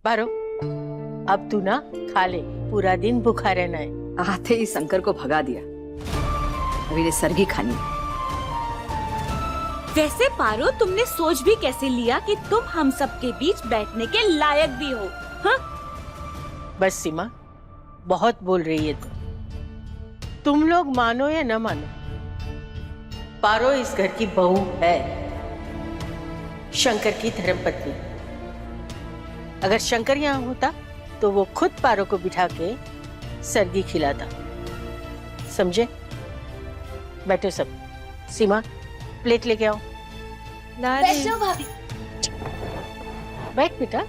पारो, अब तू ना खा ले, पूरा दिन भूखा रहना है। आते ही शंकर को भगा दिया। अभी ने सरगी खानी है। वैसे पारो, तुमने सोच भी कैसे लिया कि तुम हम सबके बीच बैठने के लायक भी हो? हाँ? बस सीमा, बहुत बोल रही है तुम लोग मानो या न मानो, पारो इस घर की बहू है, शंकर की धर्मपत्नी। अगर शंकर यहाँ होता तो वो खुद पारो को बिठा के सरगी खिलाता। समझे? बैठो सब। सीमा, प्लेट लेके आओ। बैठो भाभी। बैठ बेटा।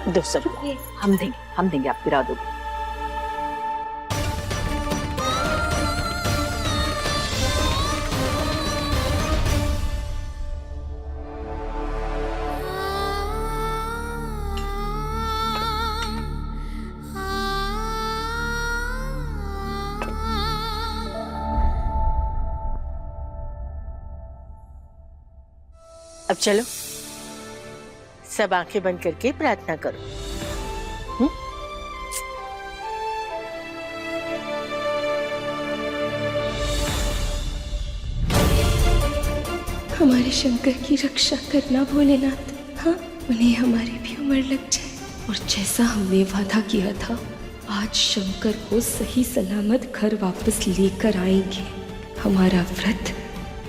दो सब। हम देंगे, आप गिरा दोगे। अब चलो, सब आंखें बंद करके प्रार्थना करो। हमारे शंकर की रक्षा करना भोलेनाथ। हाँ, उन्हें हमारी भी उम्र लग जाए और जैसा हमने वादा किया था, आज शंकर को सही सलामत घर वापस लेकर आएंगे। हमारा व्रत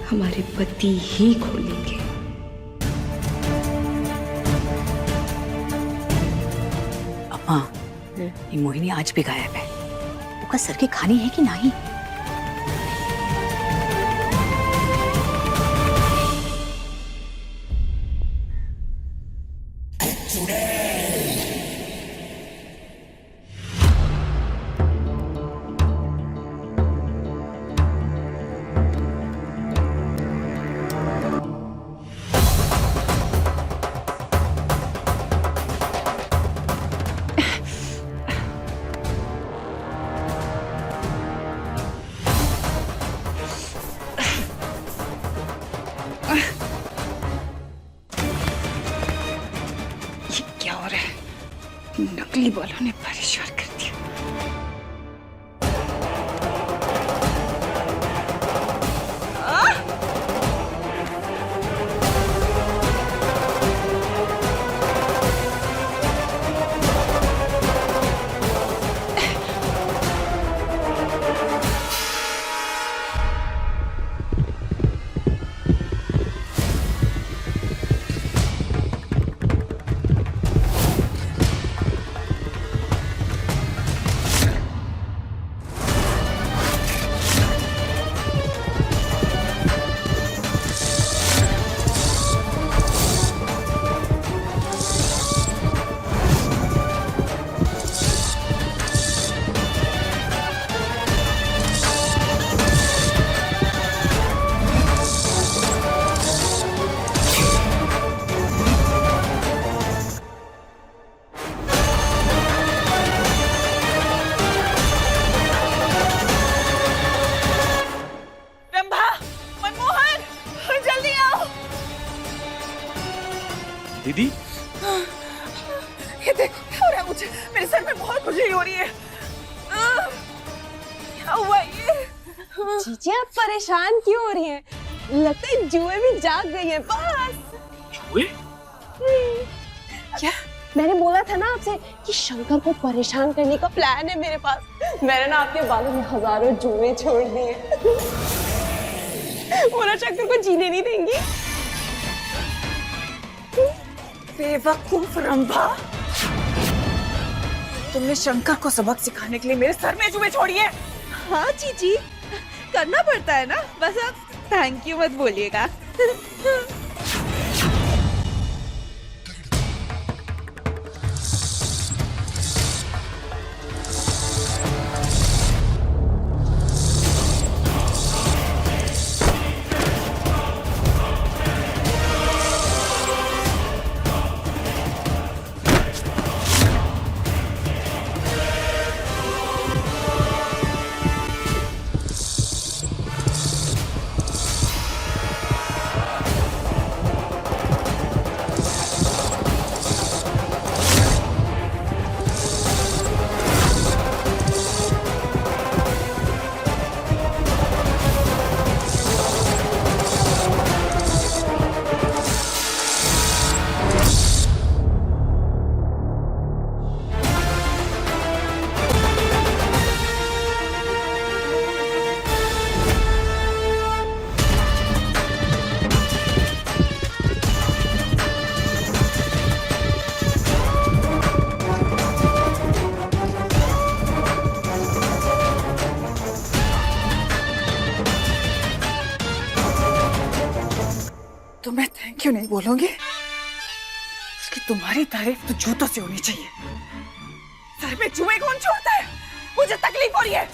हमारे पति ही खोलेंगे। अम्मा, ये मोहिनी आज भी गायब है। उसका सरगी खानी है कि नहीं? नकली बालों ने परेशान कर दिया। दीदी, ये देखो क्या हो रहा है मुझे, मेरे सर में बहुत खुजली हो रही है। क्या हुआ ये? जीजी आप परेशान क्यों हो रही हैं? लगता है जुए भी जाग गई है। बस जुए? क्या? मैंने बोला था ना आपसे कि शंकर को परेशान करने का प्लान है मेरे पास। मैंने ना आपके बालों में हजारों जुए छोड़ दिए। वो ना शंकर को जीने नहीं देंगी। बेवकूफ रंभा, तुमने शंकर को सबक सिखाने के लिए मेरे सर में जुए छोड़ी है। हाँ जीजी, करना पड़ता है ना, बस आप थैंक यू मत बोलिएगा। क्यों नहीं बोलोगे? उसकी तुम्हारी तारीफ तो जूतों से होनी चाहिए। सर में जुए कौन छोड़ता है? मुझे तकलीफ हो रही है।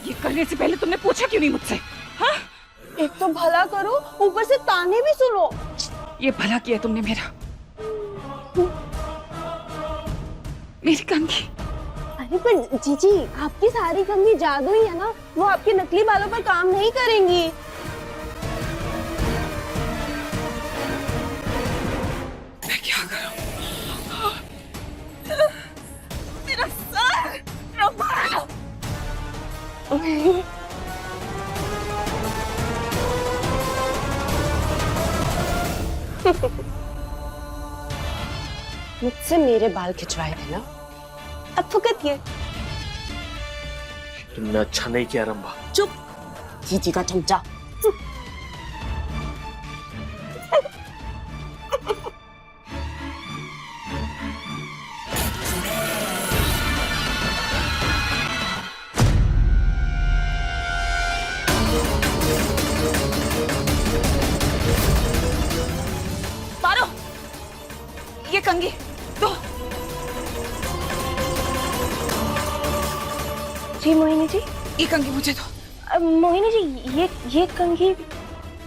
ये करने से पहले तुमने पूछा क्यों नहीं मुझसे? हाँ? एक तो भला करो, ऊपर से ताने भी सुनो। ये भला किया तुमने मेरा। मेरी कंघी। अरे पर जीजी, आपकी सारी कंघी जादुई है ना, वो आपके नकली बालों पर काम नहीं करेंगी। मैं क्या करूं? मेरा सर! रब्बा! मुझसे मेरे बाल खिंचवाए थे ना, अब भुगतिए। तुमने अच्छा नहीं किया रंभा। चुप, जीजी का चमचा। मारो ये कंघी दो। जी मोहिनी जी। ये कंघी मुझे दो। मोहिनी जी, ये कंघी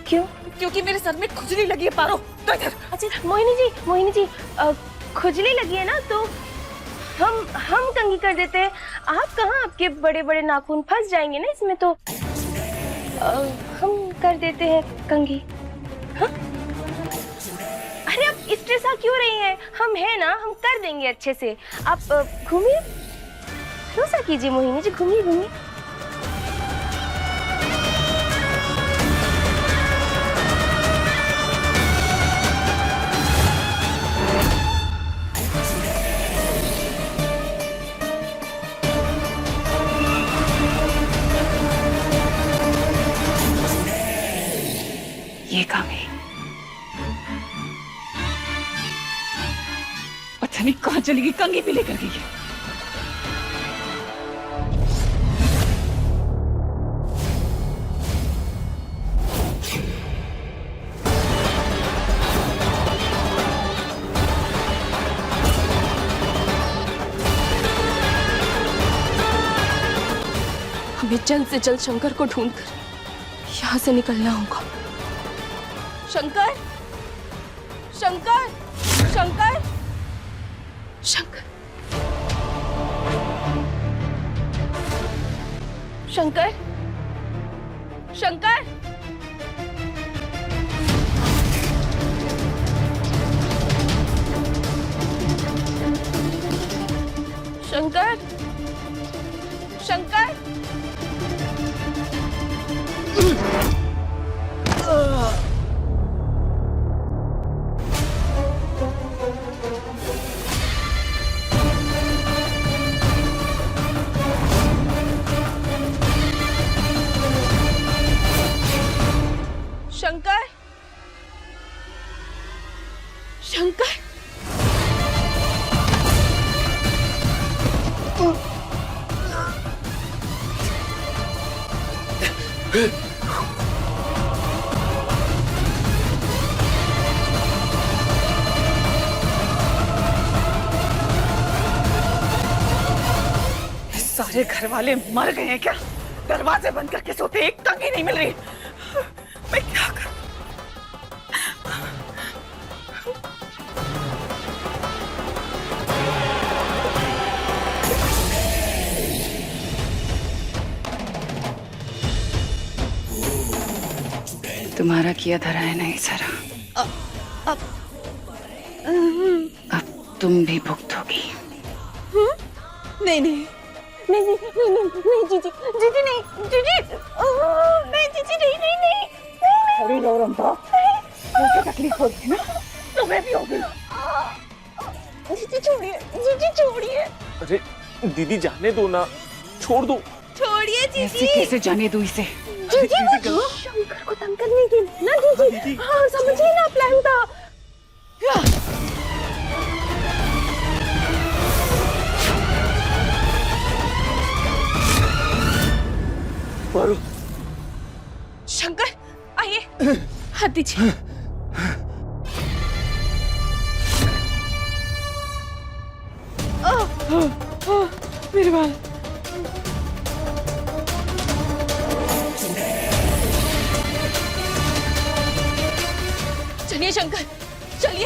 क्यों? क्योंकि मेरे सर में खुजली लगी है। पारो तो इधर। अच्छा मोहिनी जी, खुजली लगी है ना, तो हम कंघी कर देते हैं। आप कहाँ, आपके बड़े बड़े नाखून फंस जाएंगे ना इसमें, तो हम कर देते हैं कंघी। हाँ? अरे आप स्ट्रेस क्यों रही हैं? हम हैं ना, हम कर देंगे अच्छे से। आप घूमिए, भरोसा कीजिए मोहिनी जी, घूमिए घूमिए। ये कंघी पता नहीं कहाँ चली गई। कंघी भी लेकर गई है। हमें जल्द से जल्द शंकर को ढूंढकर यहाँ से निकलना होगा। शंकर, शंकर, शंकर, शंकर, शंकर, शंकर, शंकर, शंकर। शंकर, शंकर, सारे घर वाले मर गए हैं क्या? दरवाजे बंद करके सोते, एक कंघी नहीं मिल रही। मैं क्या करूं? तुम्हारा किया धरा है नहीं सारा। अब तुम भी भुगतोगी। नहीं नहीं नहीं नहीं नहीं नहीं नहीं जीजी, जीजी नहीं, जीजी नहीं, जीजी नहीं नहीं नहीं अरे रंभा, मुझे तकलीफ हो रही है ना, तुम्हें भी होगी। जीजी छोड़िए, जीजी छोड़िए। अरे दीदी जाने दो ना, छोड़ दो। छोड़िए ऐसे जीजी। कैसे जाने दूं इसे? जीजी वो शंकर को तंग करने के लिए ना जीजी। हाँ समझिए ना, प्लान था। पारो, शंकर आइए, हाथ दीजिए। मेरे बाल। चलिए शंकर, चलिए।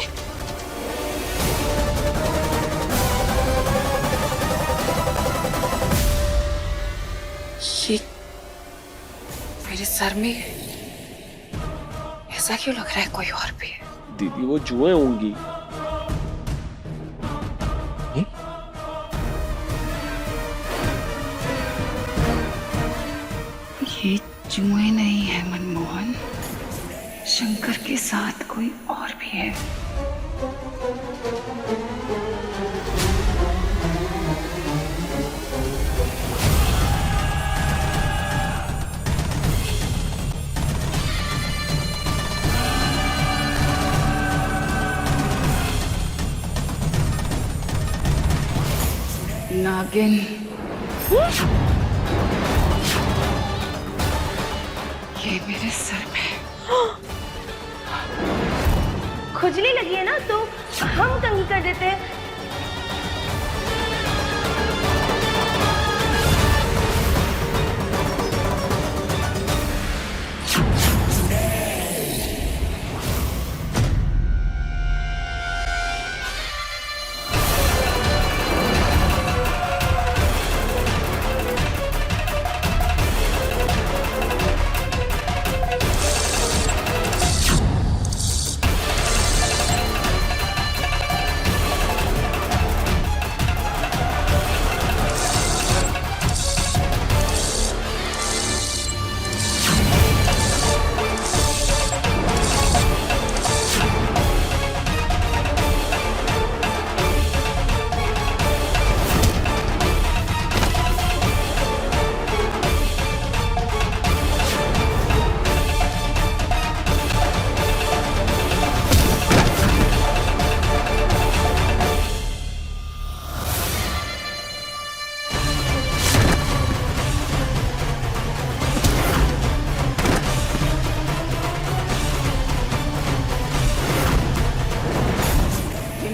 ये मेरे सर में ऐसा क्यों लग रहा है कोई और भी है? दीदी वो जुएं होंगी। ये जुएं नहीं है मनमोहन, शंकर के साथ कोई और भी है। नागिन। ये मेरे सर में। खुजली लगी है ना तो हम कंघी कर देते हैं।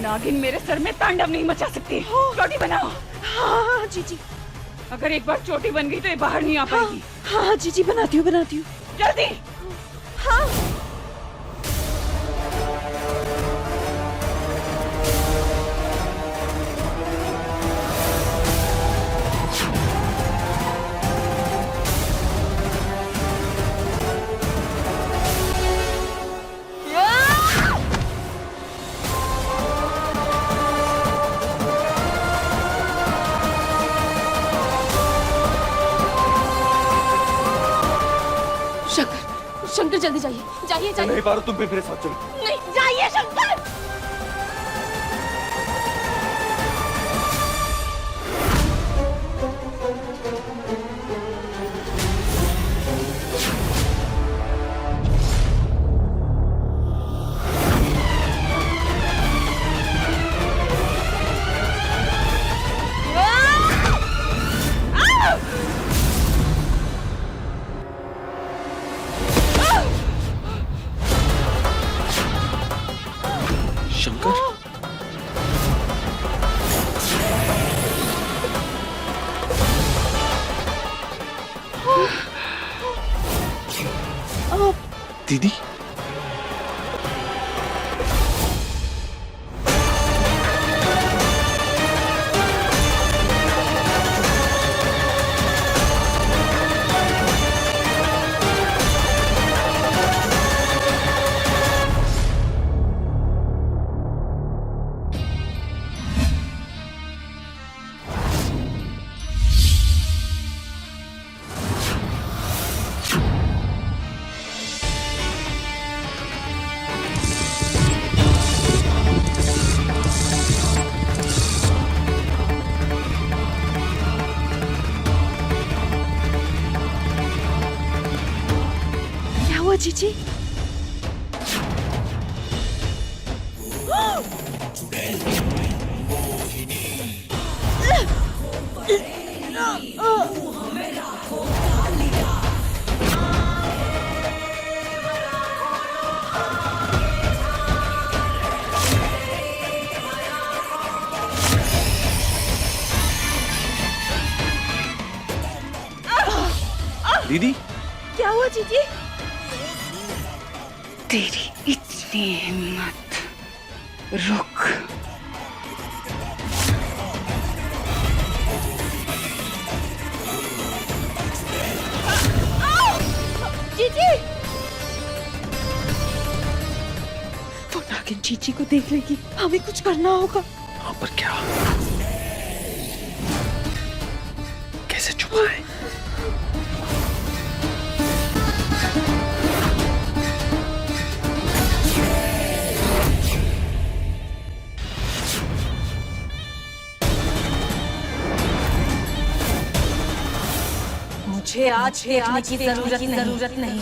नागिन मेरे सर में तांडव नहीं मचा सकती। चोटी बनाओ। हाँ जीजी। अगर एक बार चोटी बन गई तो ये बाहर नहीं आ पाएगी। हाँ जीजी, बनाती हूँ बनाती हूँ। जल्दी। हाँ। शंकर, शंकर जल्दी जाइए, जाइए जाइए। नहीं पारो, तुम भी मेरे साथ चलो। नहीं, जाइए शंकर। शंकर, दीदी क्या हुआ जीजी? दीदी क्या हुआ जीजी? तेरी इतनी हिम्मत, रुक। जीजी! वो नागिन जीजी को देख लेगी, हमें कुछ करना होगा। हाँ पर क्या? कैसे छुपाए? मुझे आज देखने की जरूरत नहीं,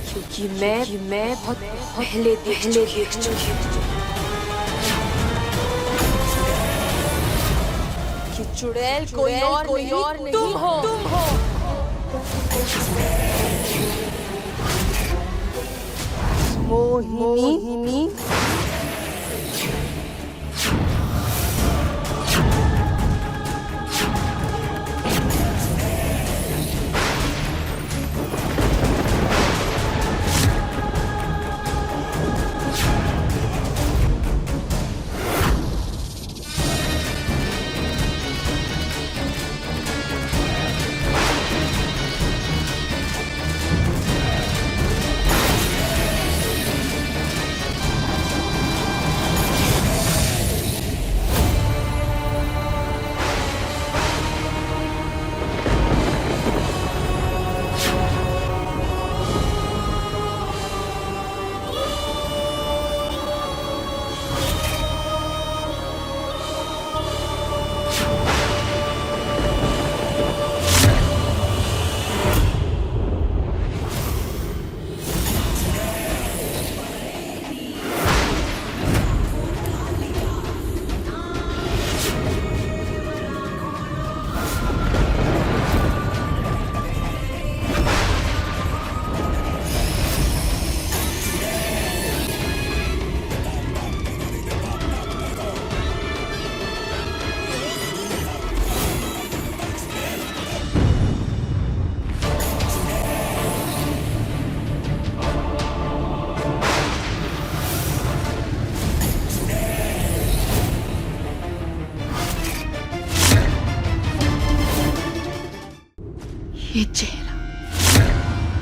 क्योंकि मैं बहुत पहले देख चुकी हूँ कि चुड़ैल कोई और नहीं, तुम हो। मोहिनी।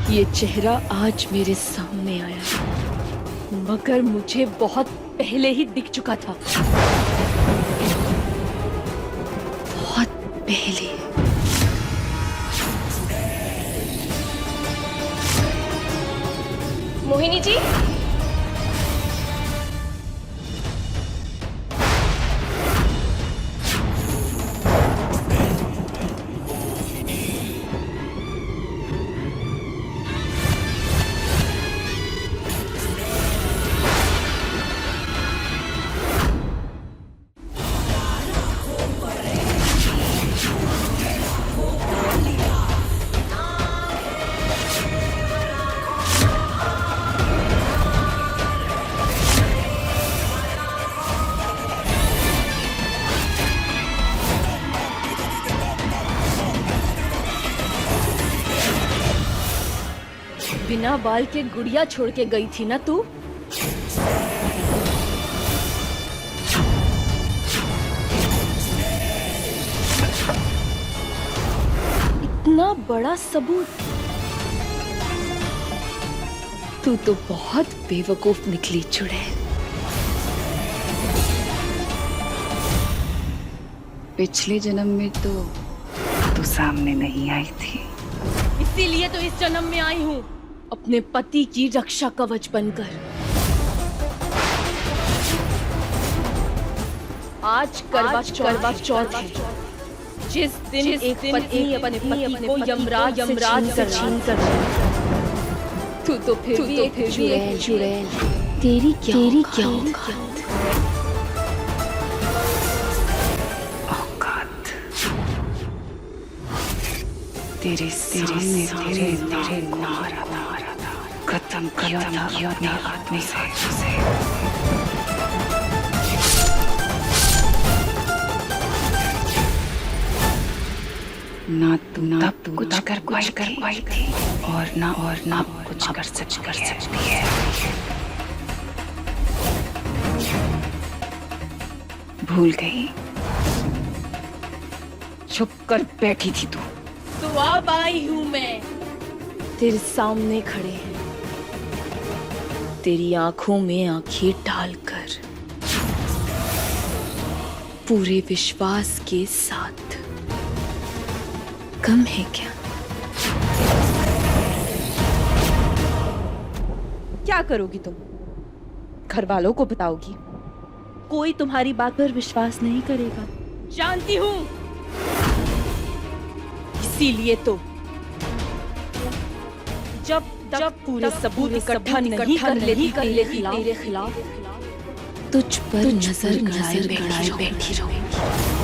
ये चेहरा आज मेरे सामने आया, मगर मुझे बहुत पहले ही दिख चुका था, बहुत पहले। मोहिनी जी, बिना बाल के गुड़िया छोड़ के गई थी ना तू? इतना बड़ा सबूत। तू तो बहुत बेवकूफ निकली चुड़ैल। पिछले जन्म में तो तू सामने नहीं आई थी, इसीलिए तो इस जन्म में आई हूँ, अपने पति की रक्षा कवच बनकर। आज करवा चौथ है, जिस दिन एक पत्नी अपने पति को यमराज से छीन कर तू तो फिर भी एक चुड़ैल। तेरी क्या औकात? तेरे सामने तेरे नारा खत्म किया अपने आदमी से। ना तब कुछ कर पाई थी और ना कुछ कर सकती है। भूल गई, छुप कर बैठी थी तू। तो अब आई हूँ मैं, तेरे सामने खड़े हैं, तेरी आंखों में आंखें डालकर, पूरे विश्वास के साथ। कम है क्या? क्या करोगी तुम? घर वालों को बताओगी? कोई तुम्हारी बात पर विश्वास नहीं करेगा। जानती हूँ, इसीलिए तो जब पूरे सबूत इकट्ठा नहीं कर लेती तेरे खिलाफ, तुझ पर नजर गड़ाए बैठी रहूंगी।